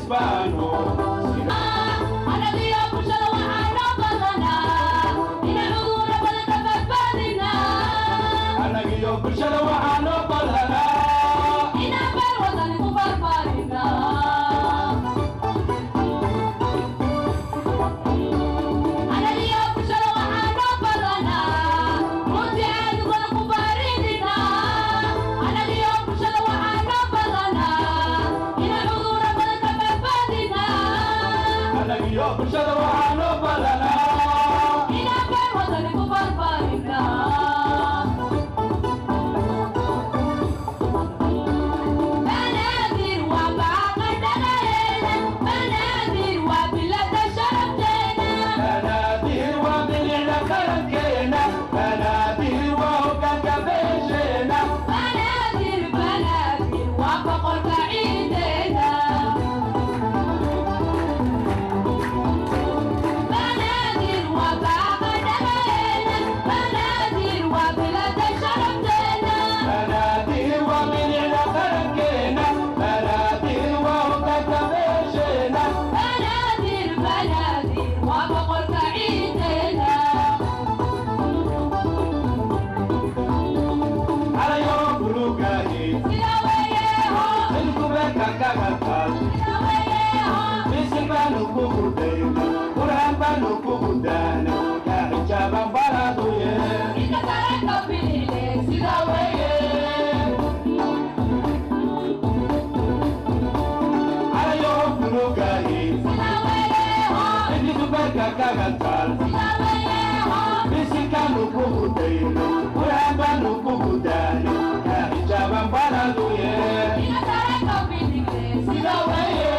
isbaano anadiyo bulshada waxaanoo badanaa ina cudurro badan ka badbaadinaa anagiyo bulshada waxaanoo badanaa inaan beer wadani ku barbaarinaa anadiyo bulshada waxaanoo badanaa runtii aadu badan ku baaridinaa anadiyo bulshada waxaanoo badanaa ina cudurro badan ka badbaadinaa anagiyo bulshada waxaanoo badanaa inaan beer wadani ku barbaarinaa banaadir waa baaqa dhalaheena banaadir waa bilada sharafteena banaadir waa bilicda qarankeena banaadir waa hoggaanka beesheena banaadir waa boqorka ciideena banaadir waa baaqa dhalaheena banaadir waa bilada sharafteena banaadir waa bilicda qarankeena banaadir waa hoggaanka beesheena banaadir waa boqorka ciideena calayo buluugaahi sida weeye hoo xilkubeeka kaga taal sida weeye hoo bisil baanu kugu dayna qur'aan baanu kugu daana yaa xijaaban balaadu yee inta taranka bilile sida weeye calayo buluugaahi sida weeye hoo xilkubeeka kaga taal sida weeye hoo bisilkaanu kugu dayna qur'aan baanu kugu daana yaa xijaaban balaadu yee inta taranka bilile sida weeye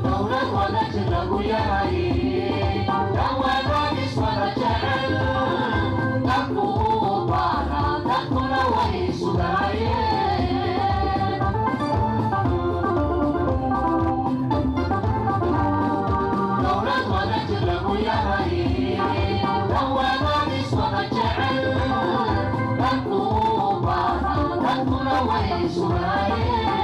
dowlad wadaji lagu yahay dhawaanaadis wada jecel dadku uu baanaa dadkuna way sugaayeen dowlad wadaji lagu yahay dhawaanaadis wada jecel dadku uu baanaa dadkuna way sugaayeen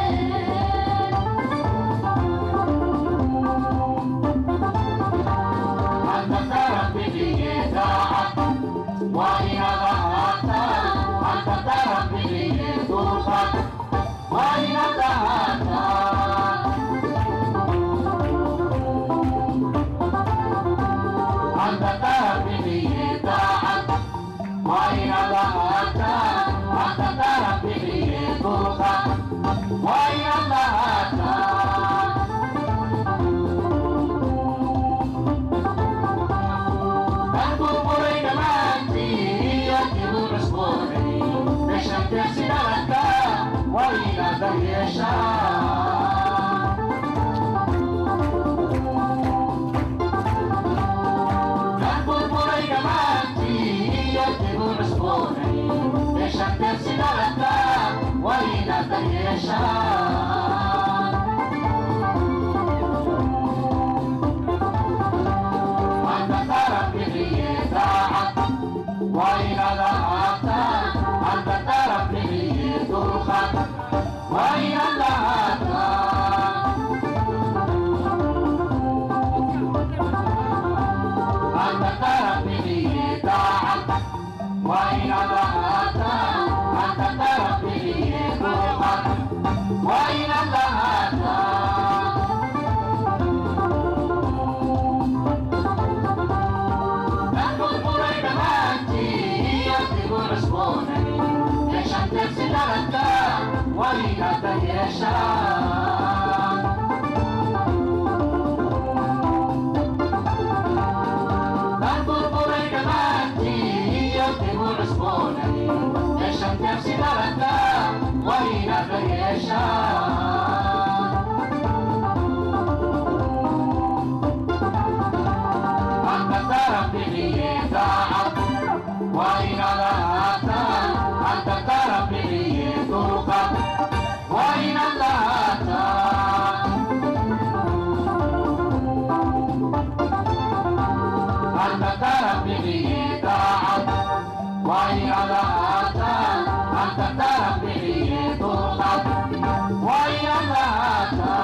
أنت ترى به داعك وإلى ذهبت أنت ترى به دوخك وإلى ذهبت أنت ترى به داعك وإلى ذهبت أنت ترى به دوخك وإلى ذهبت وإلى ذهبت أنت ترى به دوخك وإلى ذهبت أنت ترى به داعك وإلى ذهبت أنت ترى به دوخك وإن لهاتا نقول بريد مانتي يطيب عصبوني يشان تفسي لغتا وإن تيشان نقول بريد مانتي يطيب عصبوني يشان تفسي لغتا وإن تيشان وإن لهاتا أنت ترى به طرقا وإن لهاتا أنت ترى به داعا وإن لهاتا أنت ترى به طرقا وإن لهاتا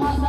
What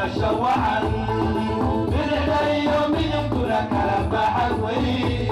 barasho wacan bidixda iyo midigtuna kala baxad wey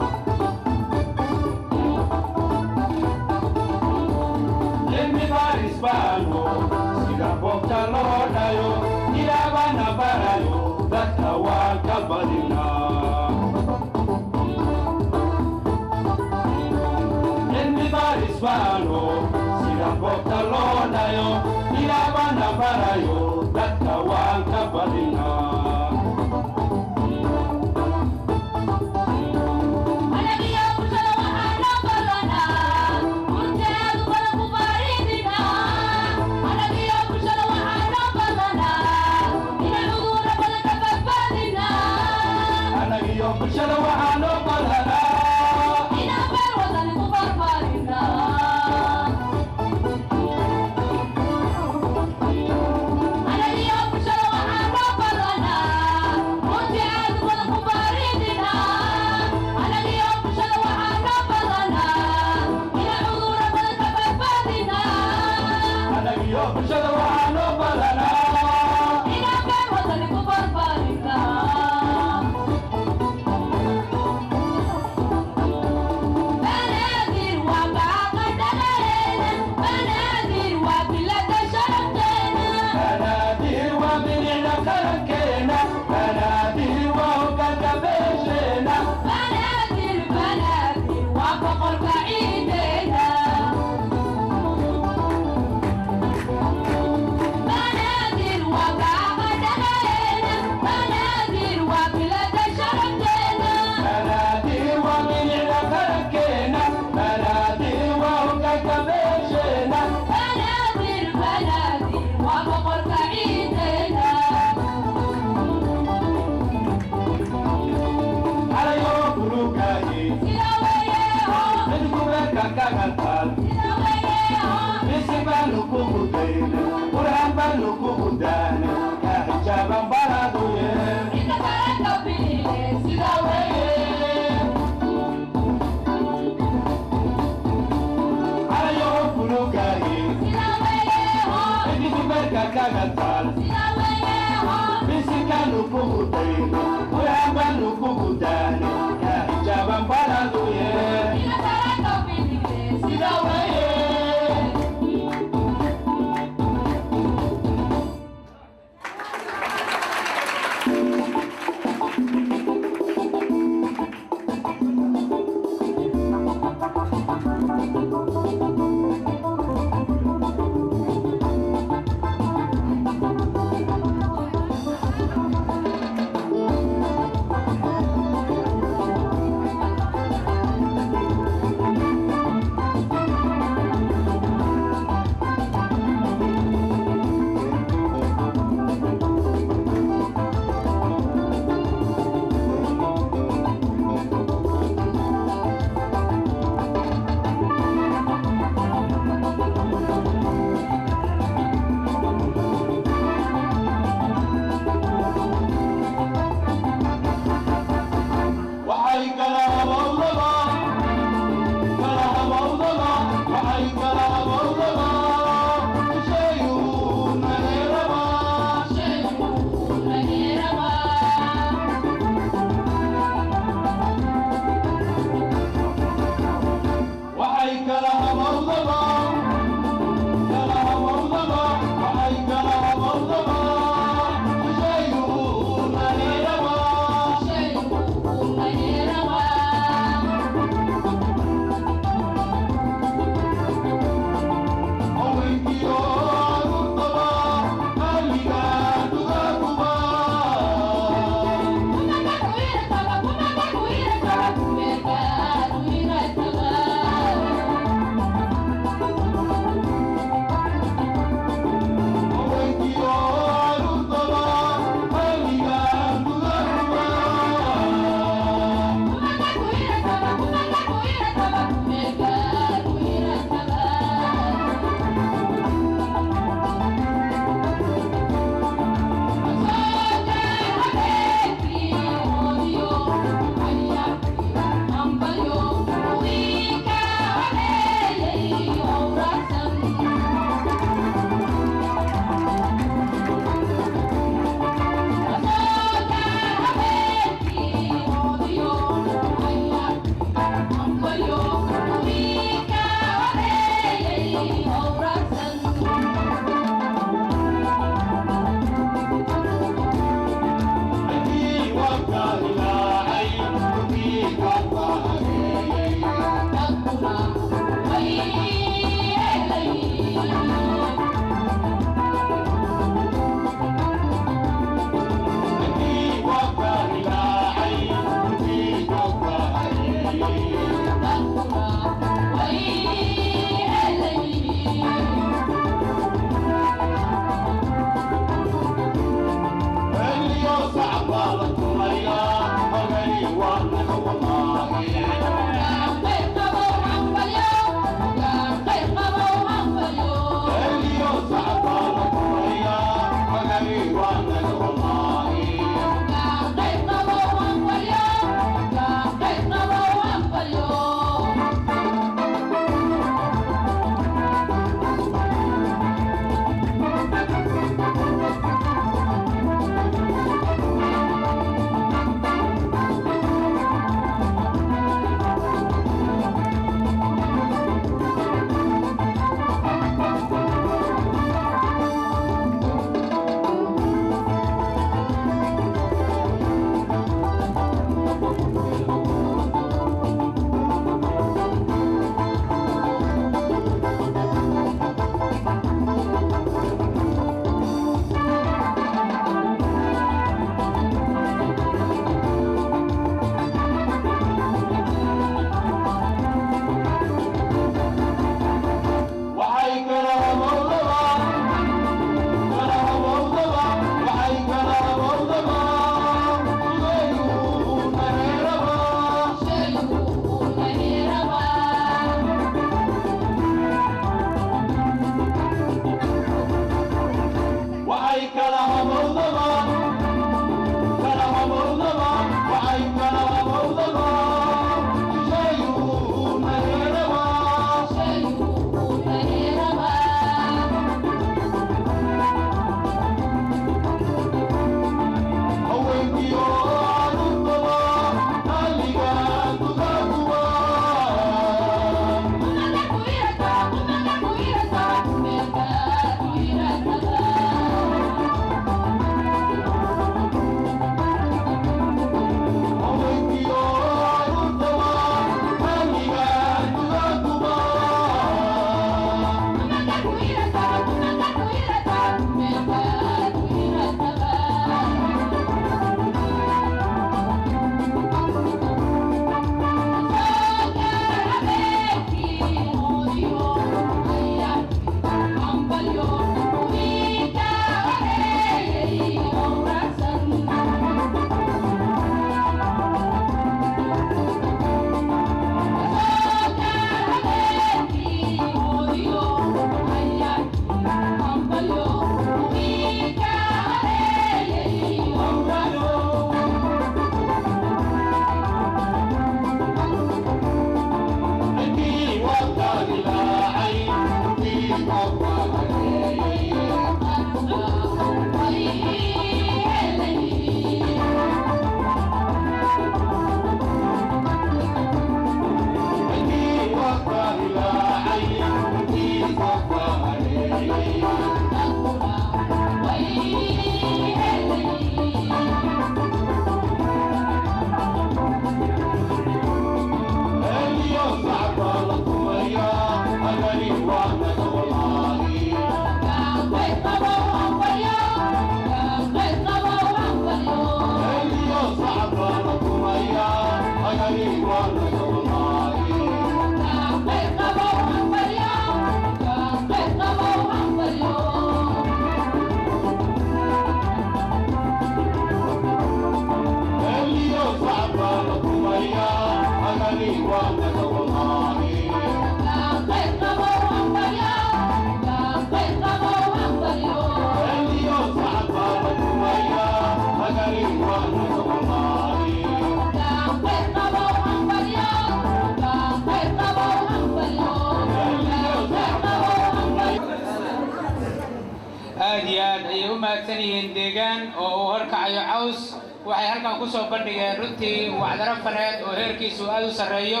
mahadsanyihiin deegaan oo uu horkacayo caws waxay halkan ku soo bandhigeen runtii wacdaro faneed oo heerkiisu aad u sarreeyo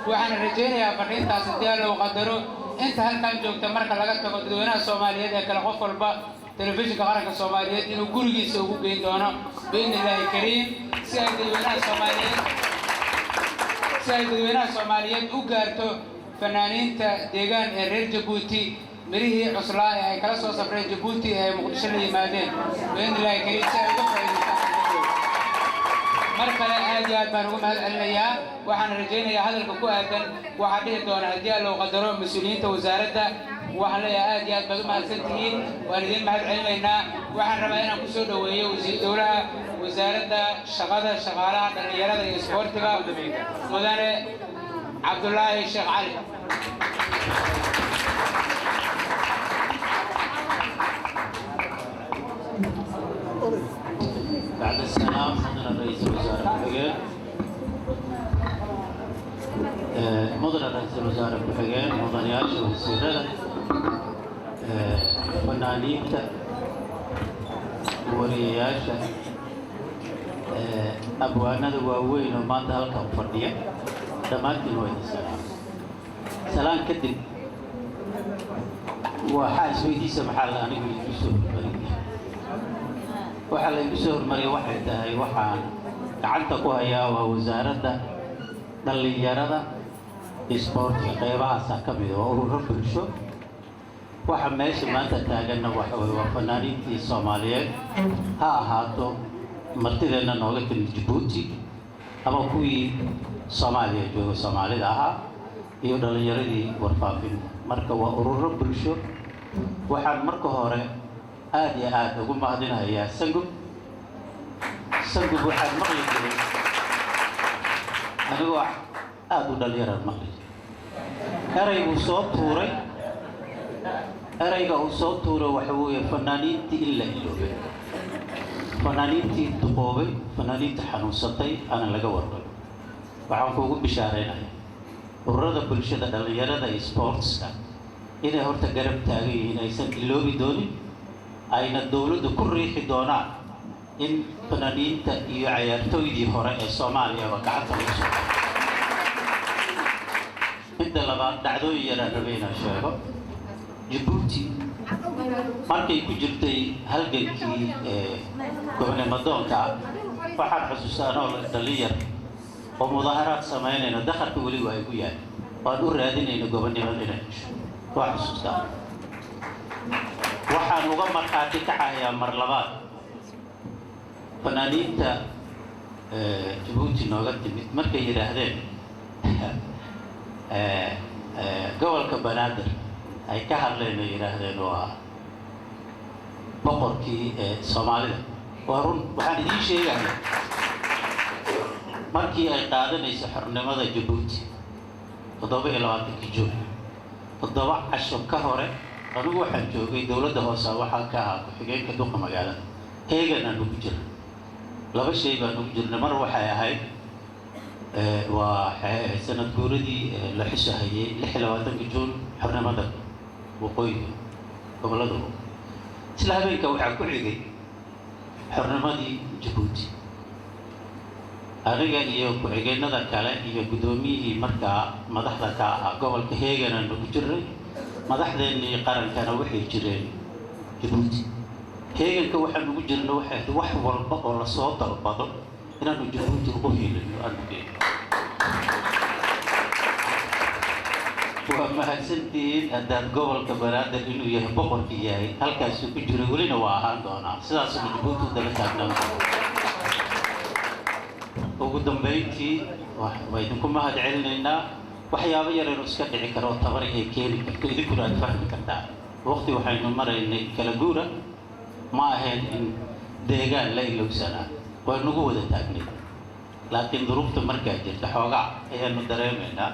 waxaana rajaynayaa fadhiintaas haddii loo qadaro inta halkan joogta marka laga tago dadweynaha Soomaaliyeed ee kala qof walba telefishinka qaranka Soomaaliyeed inuu gurigiisa ugu geyn doono biidhnillaahi kariim si ay dadweynaha Soomaaliyeed u gaarto fanaaniinta deegaan ee reer Jabuuti مريه عسلاء يعني كلا سو سفر جيبوتي مقدشة اللي يمادين بين الله كريم سأل مركلة هاجات بنقوم هالأليا وحنا رجينا يا هذا الكوكوهن وحديه دون هدية لو قدروا مسؤولين وزارته وحنا يا هاجات بنقوم هالسنتين والذين ما هالعلمنا وحنا رمينا كسود وزير دولة وزارته شغالة الرجال السبورتيفا مدير عبد الله الشيخ علي بعد السلام مدن رئيس الوزراء بحقين مدن رئيس الوزراء بحقين مدن ياشر وسيرة فنانيكتا ورياشا أبوانا دواوين وما دهالك وفردية دمانتين وين السلام سلام كدب وحاس ويدي سمح الله أنا قلت بسوء waxa la igu soo hormariyay waxay tahay waxaan gacanta ku hayaa waa wasaaradda dhalinyarada isboortiga qaybahaas ka mid ah oo ururo bulsho waxa meesha maanta taaganna waxa waa fanaaniintii Soomaaliyeed ha ahaato martideena nooga timid Djibouti ama kuwii Soomaaliya jooga Soomaalida ahaa iyo dhalinyaradii warfaafin marka waa ururo bulsho waxaan marka hore aad iyo aad ugu mahadinayaa Sangub waxaan maqli jiray anigoo aad u dhalinyaro maqli erayga uu soo tuuray waxa weeye fanaaniintii illa iloobay fanaaniintii duqoobay fanaaniintii xanuunsatay ana laga warqabay waxaan kuugu bishaareynaya ururada bulshada dhalinyarada iyo sportska inay horta garab taagan yihiin aysan iloobi doonin ayna dawladdu ku riixi doonaan in fanaaniinta iyo ciyaartooydii hore ee Soomaaliya gacanta lagu soo midda labaad dhacdooyin yar rabayna sheego Djibouti markay ku jirtay halgankii gobonimada waxaan xusuustaan oo dhalinyar oo mudaharaad sameynayna dakharka wali waa igu yahay waan u raadinayna gobonimada waa xusuustaan waxaan uga marxaati kacayaa mar labaad fanaaniinta Djibouti nooga timid markay yiraahdeen gobolka Banaadir ay ka hadleen yiraahdeen waa boqorkii Soomaalida warun waxaan idin sheegayaa markii ay qaadanayso xornimada Djibouti 27 Juun 7 casho ka hore anigu waxaan joogay dawladda hoose waxaan ka ahaa xigeenka duqa magaalada heegan aan ugu jirnay laba shay baan ugu jirnay mar waxay ahayd waa sanad guuradii la xisahayay 26 Juun xornimada waqooyiga gobolada isla habeenka waxaa ku xigay xornimadii Djibouti aniga iyo ku-xigeenada kale iyo gudoomiyihii markaa madaxda ka ahaa gobolka heegan aan ugu jirnay madaxdeennii qarankana waxay jireen Djibouti heeganka waxaan ugu jirnay waxay wax walba oo la soo dalbado inaanu Djibouti ugu helino anugeen waa mahadsantihiin haddaan gobolka Banaadir inuu yahay boqorkii yahay halkaasuu ku jiro welina waa ahaan doonaa sidaasuu Djibouti u daba taagnaan ugu dambeyntii waa idinku mahad celinaynaa waxyaabo yar oo iska dhici karo tabar ay keeni karto idinkuna aad fahmi kartaa waqti waxaynu maraynay kala guura ma ahayn in deegaan la ilowsanaa waa nagu wada taagnay laakiin duruufta markaa jirta xoogaa ayaanu dareemaynaa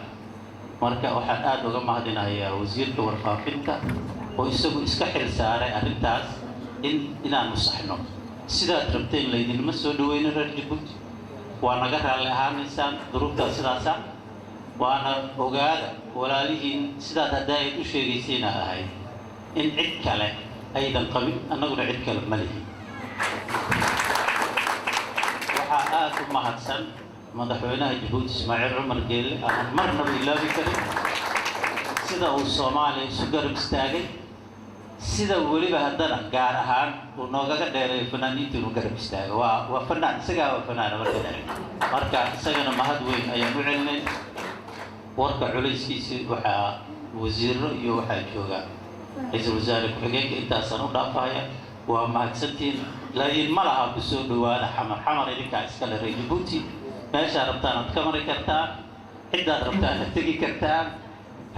marka waxaan aad uga mahadinayaa wasiirka warfaafinta oo isagu iska xil saaray arrintaas inaanu saxno sidaad rabteen laydinma soo dhaweyno reer Djibouti waa naga raalli ahaanaysaan duruuftaas sidaasa waana ogaada walaalihiin sidaad hadda ay u sheegayseen ahayd in cid kale aydan qabin annaguna cid kale ma lihin waxaa aad u mahadsan madaxweynaha Jabuuti Ismaaciil Cumar Geelle aan marnaba ilaawi karin sida uu Soomaaliya isu garab istaagay sida weliba haddana gaar ahaan uu noogaga dheereeyo fanaaniinta inuu garab istaago waa fanaan isagaa waa fanaan marka isagana mahad weyn ayaan u celinay warka culayskiisii waxaa wasiiro iyo waxaa jooga ra'iisul wasaare ku-xigeenka intaasaan u dhaafaya waa mahadsantiin laakiin ma laha ku soo dhawaada xamar idinkaa iskale reer Jabuuti meeshaa rabtaan aad ka mari kartaan ciddaad rabtaan aad tegi kartaan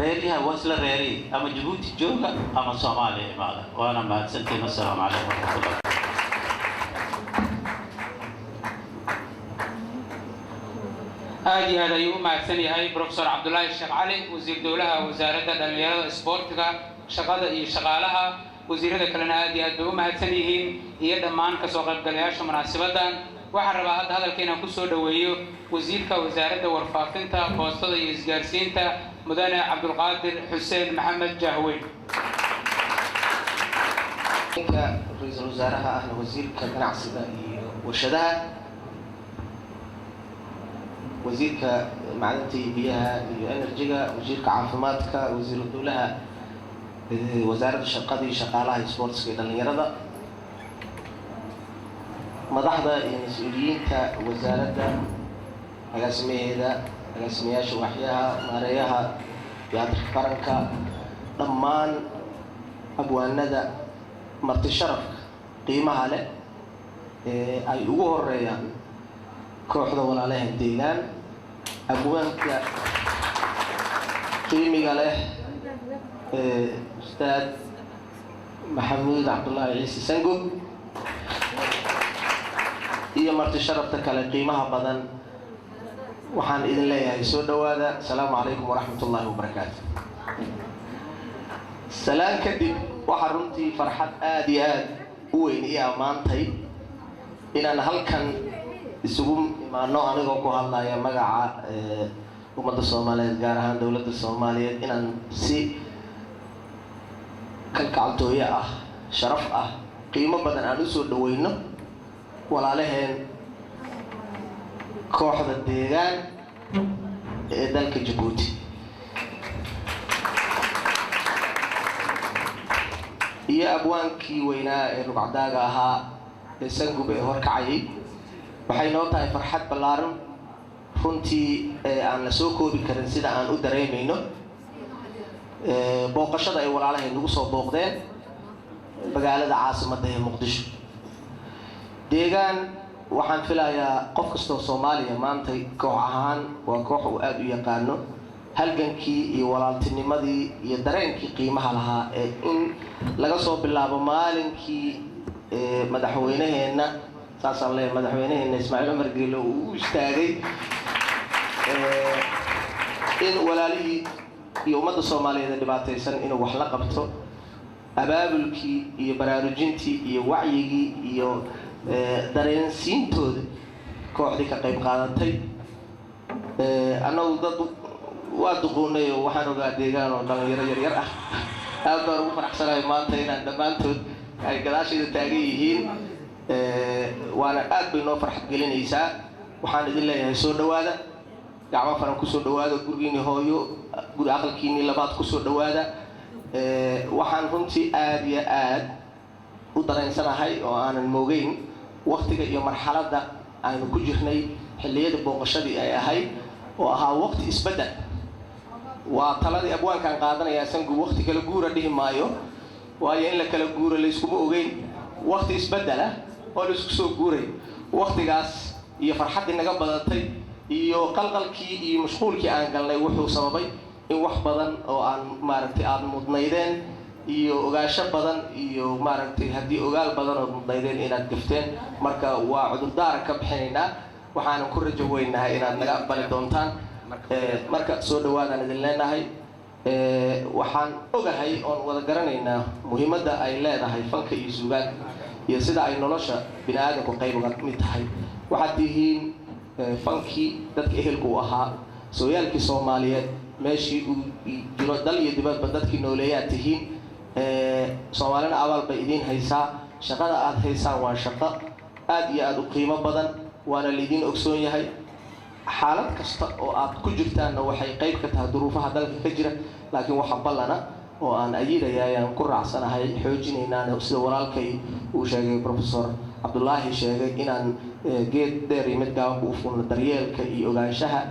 reeriha waa isla reeri ama Jabuuti jooga ama Soomaaliya imaada waana mahadsantiin assalaamu calaykum warahmatullahi aad iyo aad ayuu u mahadsan yahay Professor Cabdullaahi Sheekh Cali wasiir dowlaha wasaaradda dhalinyarada isboortiga shaqada iyo shaqaalaha wasiirada kalena aad iyo aad bay u mahadsan yihiin iyo dhammaan ka soo qaybgalayaasha munaasabaddan waxaan rabaa hadda hadalkeena ku soo dhaweeyo wasiirka wasaaradda warfaafinta boostada iyo isgaarsiinta mudane Cabdulqaadir Xuseen Maxamed Jahweyn ra'iisul wasaaraha ahna wasiirka ganacsiga iyo warshadaha wasiirka macdanta iyo biyaha iyo enerjiga wasiirka caafimaadka wasiiru dowlaha wasaaradda shaqada iyo shaqaalaha isboortiska iyo dhalinyarada madaxda iyo mas'uuliyiinta wasaaradda agaasimaheeda agaasimayaasha waxyaha maareeyaha tiyaatarka qaranka dhammaan abwaanada marti sharafka qiimaha leh ay ugu horeeyaan kooxda walaalaha deegaan abwaanka qiimiga leh ustaad maxamuud cabdullaahi ciise sangob iyo marti sharafta kale qiimaha badan waxaan idin leeyahay soo dhawaada assalaamu calaykum waraxmatullaahi wabarakaatu salaan kadib waxaa runtii farxad aad iyo aad u weyn ii ammaantay inaan halkan isugu imaano anigoo ku hadlaya magaca ummadda Soomaaliyeed gaar ahaan dowladda Soomaaliyeed inaan si kalgacaltooyo ah sharaf ah qiimo badan aan u soo dhaweyno walaalaheen kooxda deegaan ee dalka Jabuuti iyo abwaankii weynaa ee rugcadaaga ahaa ee Sangub ee horkacayay waxay noo tahay farxad ballaaran runtii aan la soo koobi karin sida aan u dareemayno booqashada ay walaalaheen nagu soo booqdeen magaalada caasimadda ee Muqdisho deegaan waxaan filayaa qof kastoo Soomaaliya maanta koox ahaan waa koox uu aad u yaqaano halgankii iyo walaaltinimadii iyo dareenkii qiimaha lahaa ee in laga soo bilaabo maalinkii madaxweynaheena saasaan leeyahay madaxweynaheena Ismaaciil Cumar Geelle uu istaagay in walaalihii iyo ummadda Soomaaliyeed dhibaataysan inuu wax la qabto abaabulkii iyo baraarujintii iyo wacyigii iyo dareensiintooda kooxdii ka qayb qaadatay annagu dad waa duqoonay oo waxaan ogaa deegaan oo dhalinyaro yaryar ah aad baan ugu faraxsanahay maanta inaan dhammaantood ay gadaashayda taagan yihiin waana aad bay noo farxad gelinaysaa waxaan idin leeyahay soo dhawaada gacmo faran ku soo dhawaada gurigiini hooyo guri aqalkiini labaad ku soo dhawaada waxaan runtii aad iyo aad u dareensanahay oo aanan moogeyn waqtiga iyo marxaladda aynu ku jirnay xilliyada booqashadii ay ahayd oo ahaa waqti isbedel waa taladii abwaankan qaadanaya Sangub waqti kala guura dhihi maayo waayo in la kala guuro la iskuma ogeyn waqti isbedel ah oo la isku soo guuray waqtigaas iyo farxadii naga badatay iyo qalqalkii iyo mashquulkii aan galnay wuxuu sababay in wax badan oo aan maaragtay aad mudnaydeen iyo ogaasho badan iyo maaragtay haddii ogaal badan oo mudnaydeen inaad gafteen marka waa cudurdaar ka bixinaynaa waxaan ku rajo weynahay inaad naga aqbali doontaan marka soo dhawaadaan idin leenahay waxaan ogahay oon wada garanaynaa muhiimadda ay leedahay fanka iyo suugaanka iyo sida ay nolosha bini aadamku qayb uga mid tahay waxaad tihiin fankii dadka ehelku u ahaa sooyaalkii Soomaaliyeed meeshii uu jiro dal iyo dibadba dadkii nooleeyaa tihiin soomaalina abaal bay idiin haysaa shaqada aad haysaan waa shaqo aad iyo aad u qiimo badan waana laydin ogsoon yahay xaalad kasta oo aad ku jirtaanna waxay qayb ka tahay duruufaha dalka ka jira laakiin waxa ballana oo aan ayidaya ayaan ku raacsanahay xoojinaynaana sida walaalkay uu sheegay professor cabdullaahi sheegay inaan geed dheer iyo mid gaaban u fulno daryeelka iyo ogaanshaha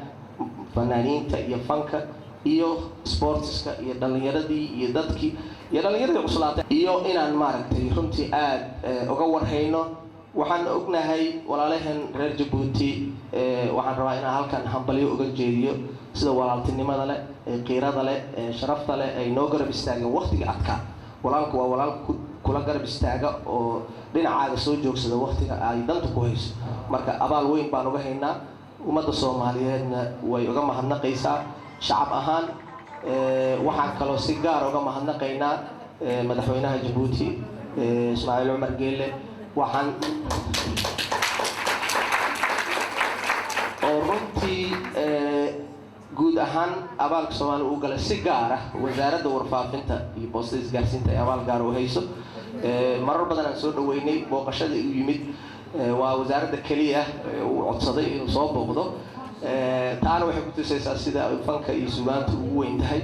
fanaaniinta iyo fanka iyo sportska iyo dhalinyaradii iyo dadkii iyo dhalinyaradii cuslaatay iyo inaan maaragtay runtii aad uga warhayno waxaan ognahay walaalahan reer Jabuuti waxaan rabaa inaan halkan hambalyo uga jeediyo sida walaaltinimada leh qiirada leh sharafta leh ay noo garab istaageen waqtiga adkaa walaalku waa walaal kula garab istaaga oo dhinacaaga soo joogsada waqtiga ay danta ku hayso marka abaal weyn baan uga haynaa ummadda Soomaaliyeedna way uga mahadnaqaysaa shacab ahaan waxaan kaloo si gaar uga mahadnaqaynaa madaxweynaha Jabuuti Ismaaciil Umar Geelle waxaan oo runtii guud ahaan abaalka Soomaaliya uu galay si gaar ah wasaaradda warfaafinta iyo boostada isgaarsiinta ay abaal gaar u hayso marar badan aan soo dhaweynay booqashada uu yimid waa wasaaradda kaliya uu codsaday inuu soo booqdo taana waxay ku tusaysaa sida fanka iyo suugaanta ugu weyn tahay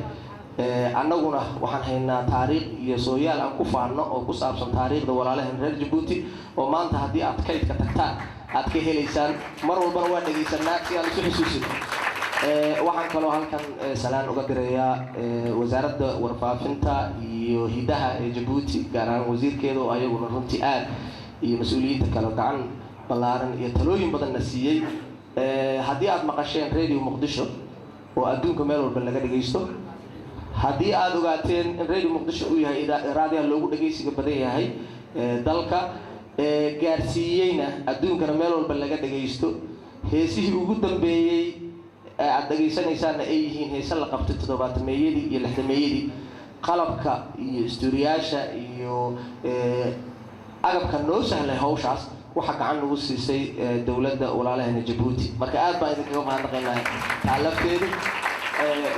annaguna waxaan haynaa taariikh iyo sooyaal aan ku faano oo ku saabsan taariikhda walaalahan reer Jabuuti oo maanta haddii aad kaydka tagtaan aad ka helaysaan mar walbana waa dhegaysanaa si aan isu xusuusin waxaan kaloo halkan salaan uga dirayaa wasaaradda warfaafinta iyo hidaha ee Jabuuti gaar ahaan wasiirkeeda oo ayaguna runtii aad iyo mas'uuliyiinta kale gacan ballaaran iyo talooyin badan na siiyey haddii aad maqasheen radio Muqdisho oo adduunka meel walba laga dhagaysto haddii aad ogaateen in radio Muqdisho uu yahay raadiyaha loogu dhagaysiga badan yahay dalka gaarsiiyeyna adduunkana meel walba laga dhagaysto heesihii ugu dambeeyay aad dhagaysanaysaana ay yihiin heesa la qabtay 70meeyadii iyo 60meeyadii qalabka iyo istuuriyaasha iyo agabka noo sahlay hawshaas waxa gacan lagu siisay dawladda walaalaheena Jabuuti marka aad baan idinkaga mahadnaqaynaa taalafteedu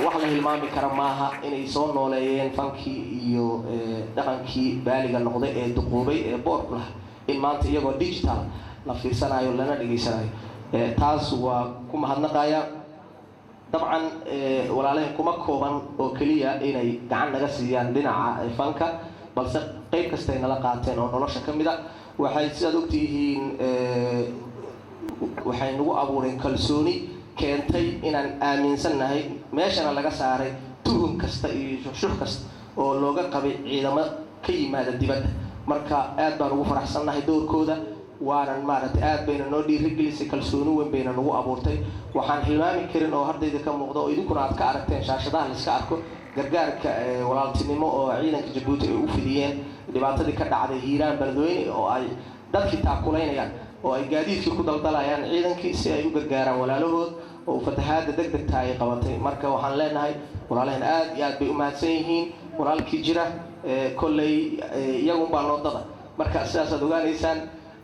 wax la hilmaami kara maaha inay soo nooleeyeen fankii iyo dhaqankii baaliga noqday ee duqoobay ee boorka lah in maanta iyagoo digital la fiirsanayo lana dhageysanayo taas waa ku mahadnaqaya dabcan walaalaheena kuma kooban oo kaliya inay gacan naga siiyaan dhinaca fanka balse qayb kasta ay nala qaateen oo nolosha ka mid ah waxay sidaad ogtihiin waxay nagu abuureen kalsooni keentay inaan aaminsannahay meeshana laga saaray tuhun kasta iyo shuxshuux kasta oo looga qabay ciidamo ka yimaada dibadda marka aad baan ugu faraxsannahay doorkooda waanan maaragtay aad bayna noo dhiirigelisay kalsooni weyn bayna nagu abuurtay waxaan hilmaami karin oo hardayda ka muuqda oo idinkuna aad ka aragteen shaashadaha la iska arko gargaarka walaaltinimo oo ciidanka Jabuuti ay u fidiyeen dhibaatadii ka dhacday Hiiraan Beledweyne oo ay dadkii taakulaynayaan oo ay gaadiidkii ku daldalayaan ciidankii si ay u gargaaraan walaalahood oo fatahaada degdegta ay qabatay marka waxaan leenahay walaalahan aad iyo aad bay u mahadsan yihiin walaalkii jira kolley iyagu baa loo dada marka sidaas aad ogaanaysaan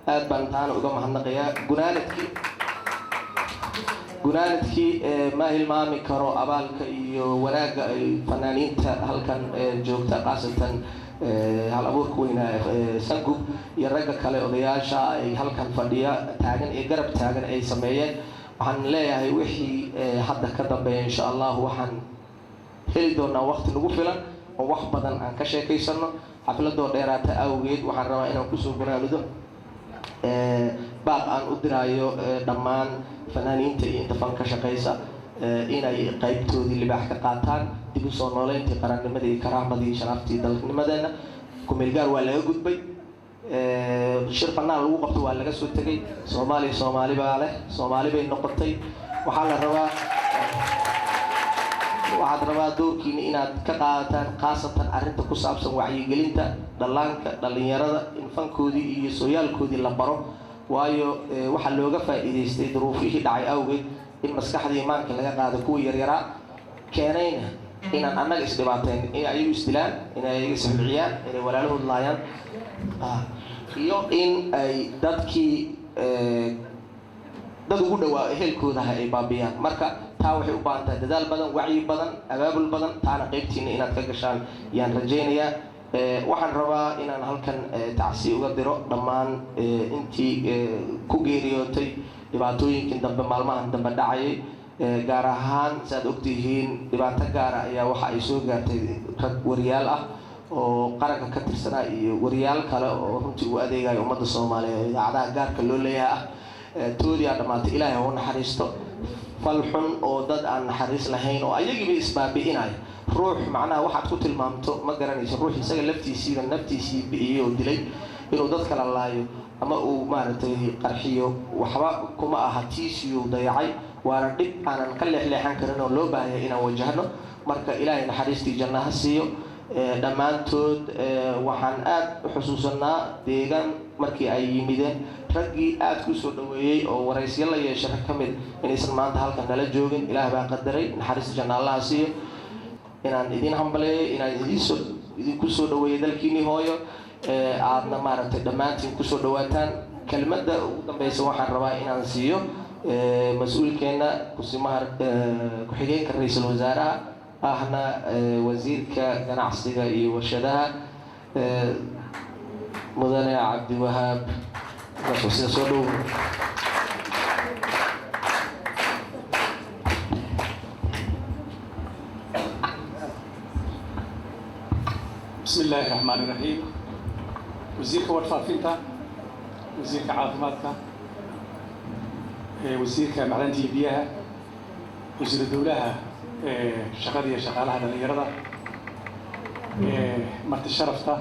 aad baan taana uga mahadnaqayaa gunaanadkii ma hilmaami karo abaalka iyo wanaagga ay fanaaniinta halkan joogta qaasatan hal abuurka weyna Sangub iyo ragga kale odayaasha ay halkan fadhiya taagan iyo garab taagan ay sameeyeen waxaan leeyahay wixii hadda ka dambeeya insha Allah waxaan heli doonaa waqti nagu filan oo wax badan aan ka sheekaysano xafladoo dheeraata awgeed waxaan rabaa inaan ku soo gunaanido baaq aan u diraayo dhammaan fanaaniinta iyo inta fan ka shaqeysa inay qaybtoodii libaax ka qaataan dib u soo nooleyntii qarannimadii iyo karaamadii sharaftii dalknimadeena kumeelgaar waa laga gudbay shir fanaan lagu qabto waa laga soo tegay Soomaali baa leh Soomaali bay noqotay waxaad rabaa doorkiina inaad ka qaadataan qaasatan arrinta ku saabsan wacyigelinta dhallaanka dhalinyarada in fankoodii iyo sooyaalkoodii la baro waayo waxa looga faa'iideystay duruufihii dhacay awgeed in maskaxdii imaanka laga qaado kuwa yaryaraa keenayna inaan annaga isdhibaateen in ayagu isdilaan in ayaga isxulciyaan inay walaalahood laayaan iyo in ay dadkii dad ugu dhawaa ehelkooda ay baabiyaan marka taa waxay u baahan tahay dadaal badan wacyi badan abaabul badan taana qaybtiina inaad ka gashaan yaan rajaynayaa waxaan rabaa inaan halkan tacsi uga diro dhammaan intii ku geeriyootay dhibaatooyinkii dambe maalmahan dambe dhacayay gaar ahaan saad ogtihiin dhibaato gaara ayaa waxa ay soo gaartay rag wariyaal ah oo qaranka ka tirsanaa iyo wariyaal kale oo runtii u adeegaya ummadda Soomaaliyeed idaacadaha gaarka loo leeyahay toodiya dhamaatay ilaahay oo naxariisto fal xun oo dad aan naxariis lahayn oo ayagiiba isbaabi'inay ruux macnaha waxaad ku tilmaamto ma garanayso ruux isaga laftiisiiba naftiisii bi'iyay oo dilay inuu dad kala laayo ama uu maaragtay qarxiyo waxba kuma aha tiisiyo dayacay waana dhib aanan ka leexleexan karin oo loo baahan yahay inaan wajahno marka ilaahay naxariistii jannaha siiyo dhammaantood waxaan aad u xusuusanaa deegaan markii ay yimideen raggii aad ku soo dhaweeyay oo waraysyo la yeeshay rag ka mid inaysan maanta halkan nala joogin ilaah baa qadaray naxariista janna allaha siiyo inaan idin hambaleeyo inaan idinku soo dhaweeyo dalkiinii hooyo aadna maaragtay dhammaantiin kusoo dhawaataan kelmadda ugu dambeysa waxaan rabaa inaan siiyo mas-uulkeena kusimaha ku-xigeenka ra-iisul wasaaraha ahna wasiirka ganacsiga iyo warshadaha mudane cabdiwahaab sida soo dhow بسم الله الرحمن الرحيم وزيرك ورفافينتا وزيرك عافماتك وزيرك معلنتي بيها وزير الدولة شغالية شغالها دليرة مرت الشرفتا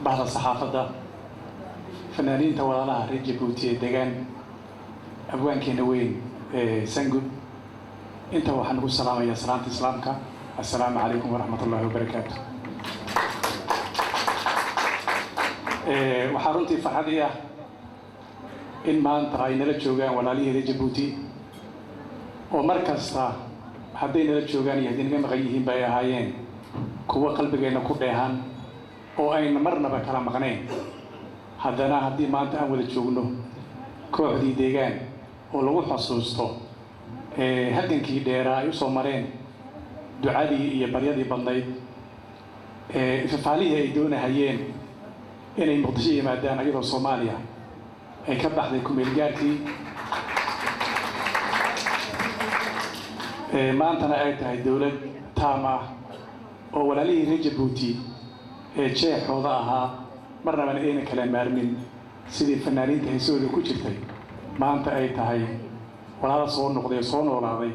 بعض الصحافة فنانين توالها رجي بوتي دقان أبوان كينوين سنجد انت وحنقول السلام يا سلامة إسلامك السلام عليكم ورحمة الله وبركاته waxaa runtii farxadii ah in maanta ay nala joogaan walaalihii Djibouti oo mar kasta hadday nala joogaan iyo hadday naga maqan yihiin bay ahaayeen kuwa qalbigeena ku dheehan oo ayna marnaba kala maqnayn haddana haddii maanta aan wada joogno kooxdii deegaan oo lagu xasuusto halgankii dheeraa ay u soo mareen ducadii iyo baryadii badnayd ifafaalihii ay doonahayeen inay muqdisho yimaadaan ayadoo Soomaaliya ay ka baxday ku-meelgaarkii maantana ay tahay dowlad taam ah oo walaalihii reer Djibouti jeexooda ahaa marnaba ayna kala maarmin sidii fanaaniinta heesooda ku jirtay maanta ay tahay walaalo soo noqday soo noolaaday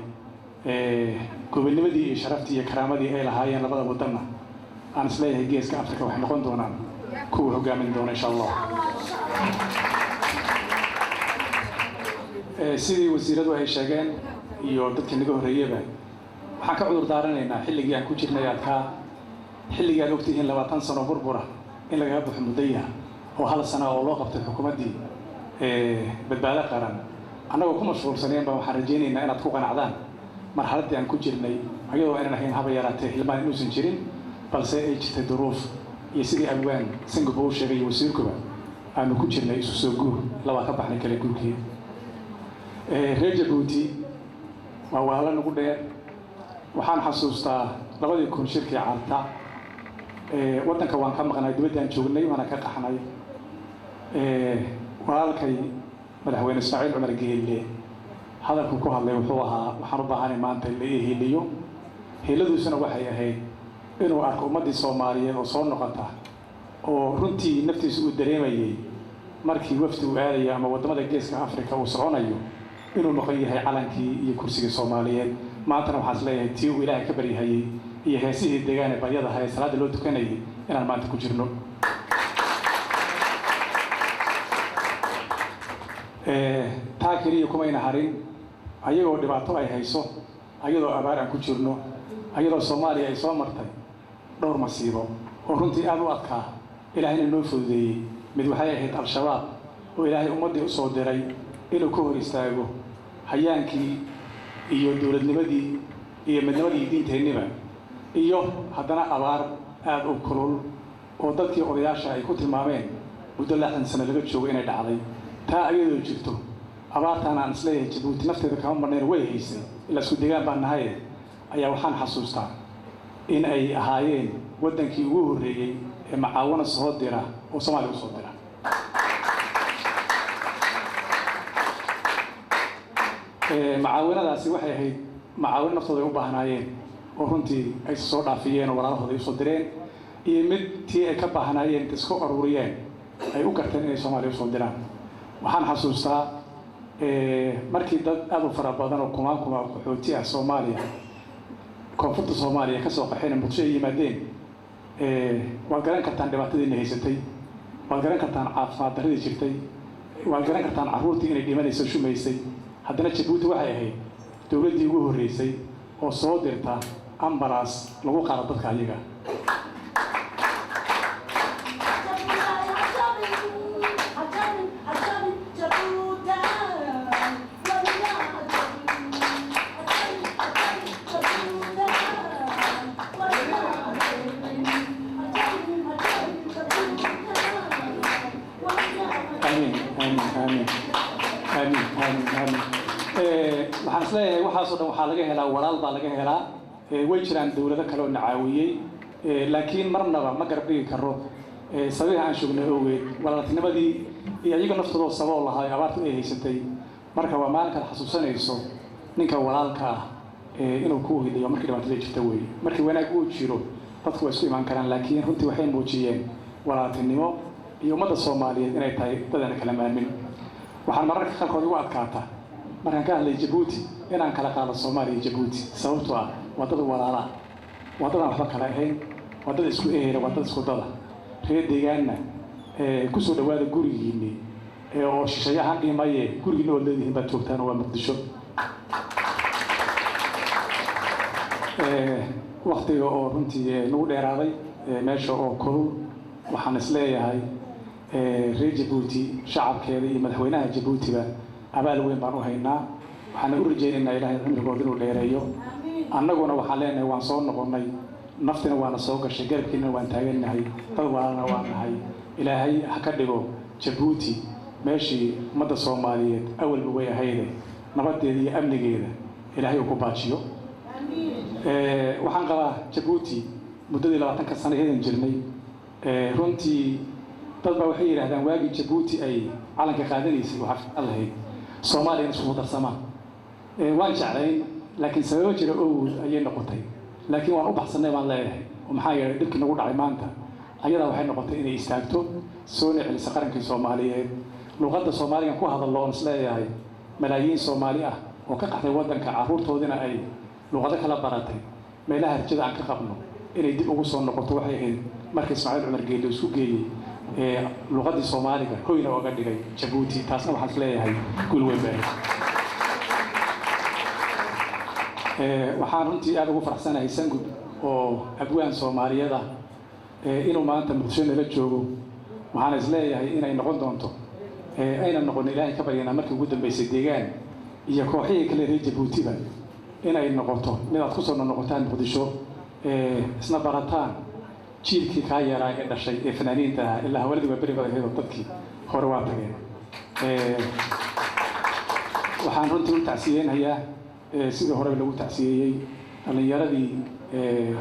gobonnimadii iyo sharaftii iyo karaamadii ay lahaayeen labada wadanna aan isleeyahay geeska Afrika waxay noqon doonaan kuwa hogaamin doona insha Allah sidii wasiiradu ay sheegeen iyo dadkii naga horeeyayba waxaan ka cudur daaranaynaa xilligii aan ku jirnay adkaa xilligii aan ogtihiin 20 sano burbura in laga baxo mudaya oo hal sano oo loo qabtay xukuumaddii badbaado qaran annagoo ku mashquulsaneen baa waxaan rajaynaynaa inaad ku qanacdaan marxaladdii aan ku jirnay ayadoo aanan ahayn haba yaraatee hilmaan inuusan jirin balse ay jirtay duruuf iyo sidii abwaan sanguba uu sheegay wasiirkuba aanu ku jirnay isu soo guur laba ka baxnay kala guurkii reer Djibouti waa walaalo nagu dheer waxaan xasuustaa 2000 shirkii carta wadanka waan ka maqnay dibadaan joognay waana ka qaxnay walaalkay madaxweyne Ismaaciil Cumar Geelle hadalku ku hadlay wuxuu ahaa waxaan u baahanay maanta in la heliyo heladuusuna waxay ahayd inuu arko ummadii Soomaaliyeed oo soo noqota oo runtii naftiisu u dareemayay markii wafdi uu aadaya ama wadamada geeska Afrika uu soconayo inuu noqon yahay calankii iyo kursiga Soomaaliyeed maanta waxaan isleeyahay tii uu Ilaahay ka baryayay iyo heesihii deegaanka baryada hay salaada loo tukanayay inaan maanta ku jirno taa kaliya kuma ina harin ayagoo dhibaato ay hayso ayadoo abaar aan ku jirno ayadoo Soomaaliya ay soo martay dhowr masiibo oo runtii aad u adkaa Ilaahayna noo fududeeyay mid waxay ahayd al-shabaab oo Ilaahay ummadii u soo diray inuu ka hor istaago hayaankii iyo dowladnimadii iyo midnimadii diinteennaba iyo haddana abaar aad u kulul oo dadkii odayaasha ay ku tilmaameen muddo 60 sano laga joogo inay dhacday taa ayadoo jirto abaartaan aan isleeyahay Djibouti nafteeda kama marneen way haysay ila isku deegaan baan nahay ayaa waxaan xasuustaa in ay ahaayeen waddankii ugu horreeyey ee macaawino soo dira oo Soomaaliya u soo dira. macaawinadaasi waxay ahayd macaawin naftooda ay u baahnaayeen oo runtii ay soo dhaafiyeen oo walaalahooda ay u soo direen iyo mid tii ay ka baahnaayeen isku ururiyeen ay u garteen inay Soomaaliya u soo diraan. waxaan xasuustaa markii dad aad u fara badan oo kumaan qaxooti ah Soomaaliya koonfurta Soomaaliya ka soo qaxeen Muqdisho ay yimaadeen waad garan kartaan dhibaatadii haysatay, waad garan kartaan caafimaad darradii jirtay, waad garan kartaan carruurtii inay dhimanayso shumaysay. haddana Jabuuti waxay ahayd dowladdii ugu horreysay oo soo dirta ambulance lagu qaado dadka ayaga. waxaan isleeyahay waxaasoo dhan waxaa laga helaa walaal baa laga helaa. way jiraan dowlado kale oo nacaawiyey laakiin marnaba ma garab dhigi karo sabiha aan shoognay ogeed walaaltinimadii iyo iyaga naftooda sabab lahaa abaartu ay haysatay. marka waa maalin kale xasuusanayso ninka walaalka ah inuu ku hidiyo markii dhibaatada jirta weeye. markii wanaag uu jiro dadku way isku imaan karaan, laakiin runtii waxay muujiyeen walaaltinimo iyo ummadda Soomaaliyeed inay tahay dadana kala maamin. waxaan mararka qaarkood ugu adkaata markaan ka hadlay Jabuuti inaan kala qaado Soomaaliya iyo Jabuuti sababtoo ah wadada walaala wadada waxba kala ahayn, wadada isku eheera, wadada isku dada reer deegaanna ku soo dhawaada gurigiinni oo shishayahan dhimaye gurigiinna oo leedihiin baad joogtaan waa Muqdisho. waqtiga oo runtii nagu dheeraaday meesha oo kulul waxaan isleeyahay reer Jabuuti shacabkeeda iyo madaxweynaha Jabuutiba abaal weyn baan u haynaa. waxaan u rajaynaynaa Ilaahay cimrigooda inuu dheereeyo. annaguna waxaan leenahay waan soo noqonnay, naftina waana soo gashay, garabkiina waan taagannahay, dad walaalna waan nahay. ilaahay ha ka dhigo Jabuuti meeshii ummadda Soomaaliyeed awalba way ahayde nabadeeda iyo amnigeeda ilaahay uu ku baajiyo. waxaan qabaa Jabuuti muddadii 20 sano heedan jirnay runtii dad baa waxay yiraahdaan waagi Jabuuti ay calanka qaadanaysay waxa allahay Soomaaliya isku darsamaan. waan jeclayn laakiin sababo jira oo ayay noqotay, laakiin waan u baxsanay baan leeyahay. maxaa yeelay dhibkii nagu dhacay maanta ayada waxay noqotay inay istaagto soo celiso qarankii Soomaaliyeed. luqadda Soomaaliga ku hadallo oo isleeyahay malaayiin Soomaali ah oo ka qaxday waddanka carruurtoodina ay luqado kala baratay meelaha rajada aan ka qabno inay dib ugu soo noqoto waxay ahayd markii Ismaaciil Cumar Geelle isku geeyey luqadii Soomaaliga hoyna uga dhigay Jabuuti. taasna waxaan isleeyahay guul weyn baa waxaan runtii aad ugu faraxsanahay Sangub oo abwaan Soomaaliyeed ah inuu maanta Muqdisho nala joogo. waxaan isleeyahay inay noqon doonto ayna noqon Ilaahay ka baryana markii ugu dambeysay deegaan iyo kooxihii kale reer Jabuutiba inay noqoto mid aad ku soo noqotaan Muqdisho isna barataan jiilkii ka yaraa ee dhashay ee fanaaniinta ilaa hawladiiba bari badan dadkii hore waa tageen. waxaan runtii u tacsiyeenayaa sidii hore lagu tacsiyeyey dhalinyaradii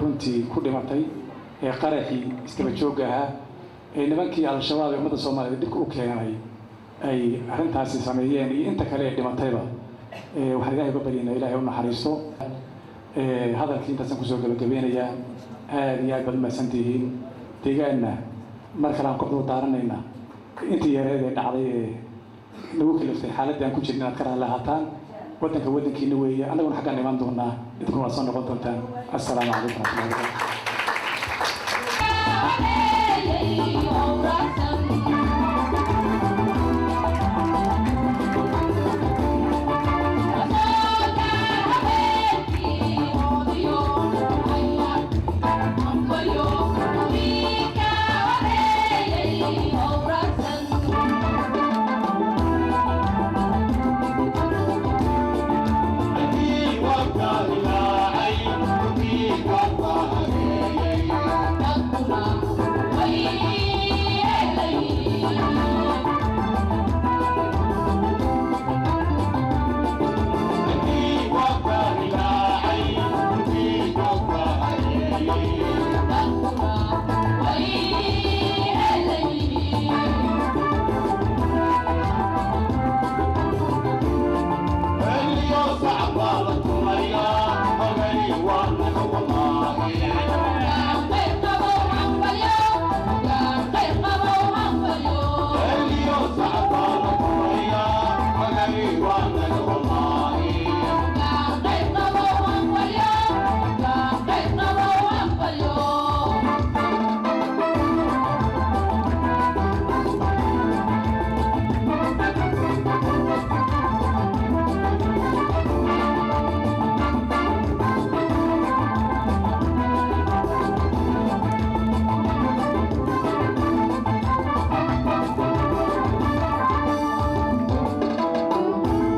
runtii ku dhimatay qaraxii istaba joogga ahaa nimankii al-shabaab ee ummadda Soomaaliyeed dhibka u keenay ay arrintaasi sameeyeen iyo inta kale ee dhimatayba. waxaan Ilaahay uga baryaynaa Ilaahay u naxariisto. hadalkii intaasaan kusoo gabagabeynayaa. aad iyo aad baad mahadsantihiin. deegaanna mar kale aan ku daaranaynaa intii yareed ee dhacday ee lagu kaliftay xaaladda aan ku jirnay inaad ka raallahaataan. waddanka waddankiina weeye, annaguna xaggaan imaan doonaa, idinkuna waad soo noqon doontaan. assalaamu calaykum waraxmatullahi wabarakaatu.